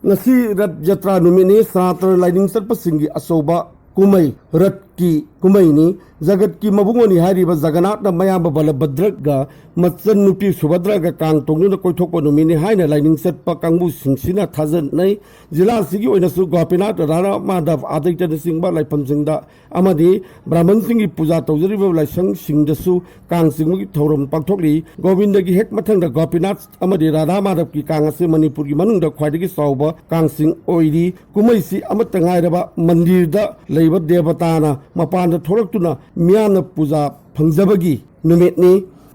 ngasi rat jatra numini satra lining sarpasingi asoba kumai rat ki kumai ni jagat ki mabungoni hariba jagannath na mayamba balabhadraga matsan nupi subhadraga kang tongnu koithokpa numini haina lining satpa kangbu singsina thajan nai jila sigi oina su gopinath rara madhav adaita singba laipam singda amadi brahman singi puja tawjariba laisang singdasu kang singgi thorom pangthokli govinda gi hek mathangda gopinath amadi rara madhav ki kang ase manipur gi manungda khwaidagi sauba kang sing oiri kumai si amata ngairaba mandir da leiba devata na mapanda thoraktuna miyana puja phangjabagi numitni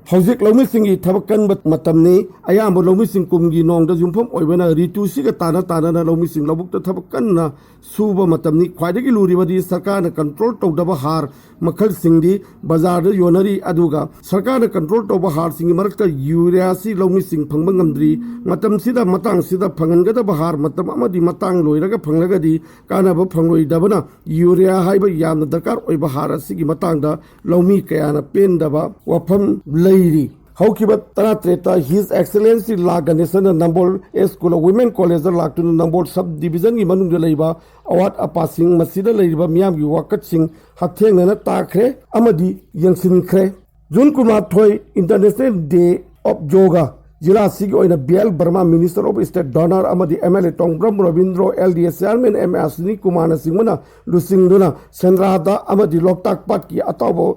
hojik laumi singi thabakan matamni ayamba laumi sing kumgi nongda jumpham oibana ritu siga tana na laumi sing labukta thabakan na suba matamni khwaidagi luribadi sarkar na control tawdaba har makhal singdi bazar da yonari aduga sarkar na control tawba har singi marakta urea si laumi sing phangba ngamdri matam sida matang sida phangangada bahar matam amadi matang loiraga phanglagadi kana ba phangloi dabana urea haiba yamna darkar oiba har asigi matangda laumi kayana pendaba wafam leiri haukiba taratreta his excellency la ganesan nambol school women college laktu nambol sub division gi manung leiba award apasing masida leiba miyam gi wakat sing hatheng na takre amadi yangsin khre jun kumar thoi international day of yoga jila sigi oina BL Burma minister of state donor amadi MLA Tongbram Ravindro LDS chairman M Asni Kumana singmana lusingduna senrada amadi loktak pat ki atabo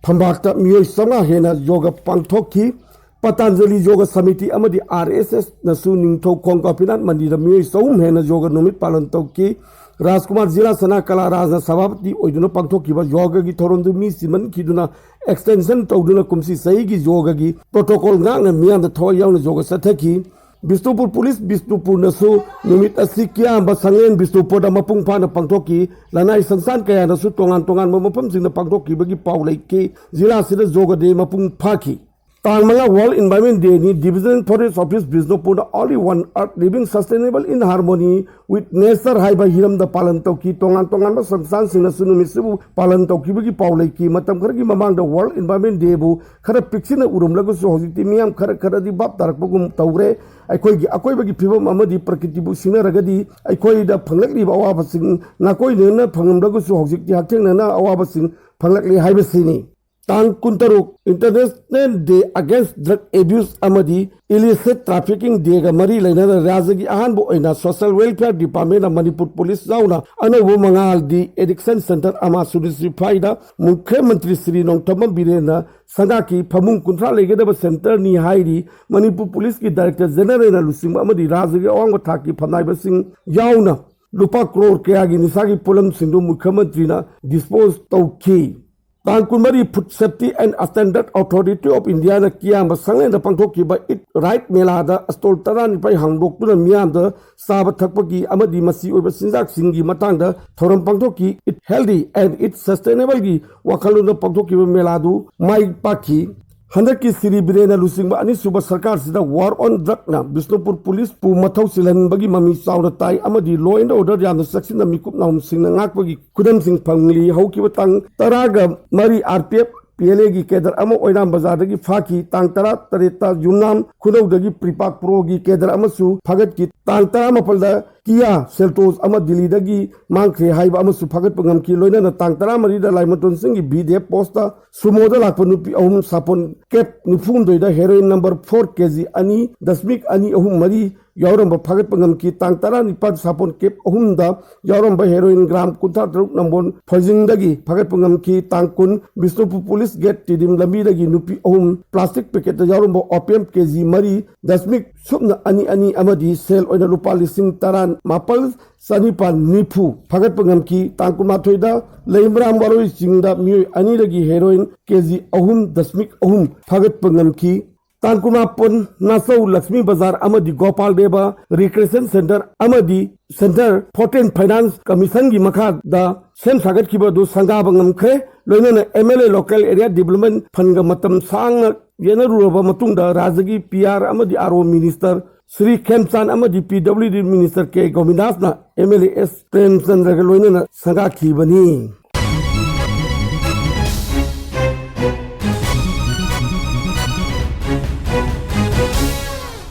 Phambakta miyoi sanga hena yoga pangthokki Patanjali Yoga Samiti amadi RSS nasu ningtho khongkapinat mandira miyoi saum hena yoga numit palan tokki Rajkumar Jila Sana Kala Rajna Sabhapati oiduna pangthokki ba yoga gi thorondu mi siman kiduna extension tawduna kumsi sai gi yoga gi protocol ngana miyanda thoy yauna yoga sathaki Bishnupur Police Bishnupur nasu numit asikia ba sangen Bishnupur da mapung phana pangthokki lanai sansan kaya nasu tongan mapam singna pangthokki bagi paulaiki jila sida yoga de mapung phaki Tangmala World Environment Day ni Division Forest Office Bishnupur only one earth living sustainable in harmony with nature haiba hiram da palan tawki tongan ba sansan singna sunu misibu palan tawki bagi paulaiki matam khargi mamang da World Environment Day bu khara piksina urum lagu so hojiti miyam khara di bab tarakpagum tawre akoi bagi phibam amadi prakriti bu sinaragadi akoi da phanglakli ba awa basing nakoi ne phangam lagu so hojiti haktheng na awa basing phanglakli haibasini Tang Kuntaruk International Day Against Drug Abuse Amadi Illicit Trafficking Day ga mari laina Rajagi ahan bo oina Social Welfare Department of Manipur Police zauna anabu mangal di Addiction Center ama sudisi faida Mukhya Mantri Sri Nongthamam Birena Sangaki Phamung Kuntra legedaba center ni hairi Manipur Police ki Director General na lusing amadi Rajagi awang thaki phanai basing yauna lupa crore kayagi nisagi pulam sindu Mukhya Mantri na dispose tawki Tangkunmari Food Safety and Standard Authority of India na kiyam sangen da pangthokki ba it right mela da stol taran pai hangdok tuna miyam da saba thakpagi amadi masi oiba sinjak singi matang da thoram pangthokki it healthy and it sustainable gi wakhalun da pangthokki ba mela du mai pakhi Handaki Siri Birena Lusingba Ani Suba Sarkar Sida War on Drug na Bishnupur Police Pu Mathau Silan Bagi Mami Saura Tai Amadi Law and Order Yamna Section na Mikup na Sing na Ngak Bagi Kudam Sing Pangli Hauki Batang Taraga Mari RPF PLA gi kedar ama oinam bazar dagi phaki tang tara tareta yumnam khudau dagi pripak pro gi kedar amasu phagat ki tang tara mapalda Kia Seltos ama Delhi dagi mangkhe haiba amasu phagat pangam ki loina na tang tara mari da laimaton singi BDF posta sumoda lakpanupi ahum sapon cap nifum doida heroin number 4 kg ani dasmik ani ahum mari yauramba phagat pangam ki tang tara nipat sapon cap ahum da yauramba heroin gram kuntha truk nambon phajing dagi phagat pangam ki tangkun Bishnupur Police Gate tidim lambi dagi nupi ahum plastic packet da yauramba opium kg mari dasmik subna ani amadi sel oina lupa lising taran mapal sanipan nipu phagat pangam ki tangkun mathoida leimram baroi singda mioi ani dagi heroin kg ahum dasmik ahum phagat pangam ki Tangkumapon Nasau Lakshmi Bazar Amadi Gopal Deba Recreation Center Amadi Center Fortin Finance Commission gi makha da sem sagat ki badu sanga bangam khe loina MLA Local Area Development Fund ga matam sang yena ruba matung da Rajagi PR Amadi RO Minister Sri Khemchan Amadi PWD Minister K Govindas na MLA S Prem Chandra ga loina sanga ki bani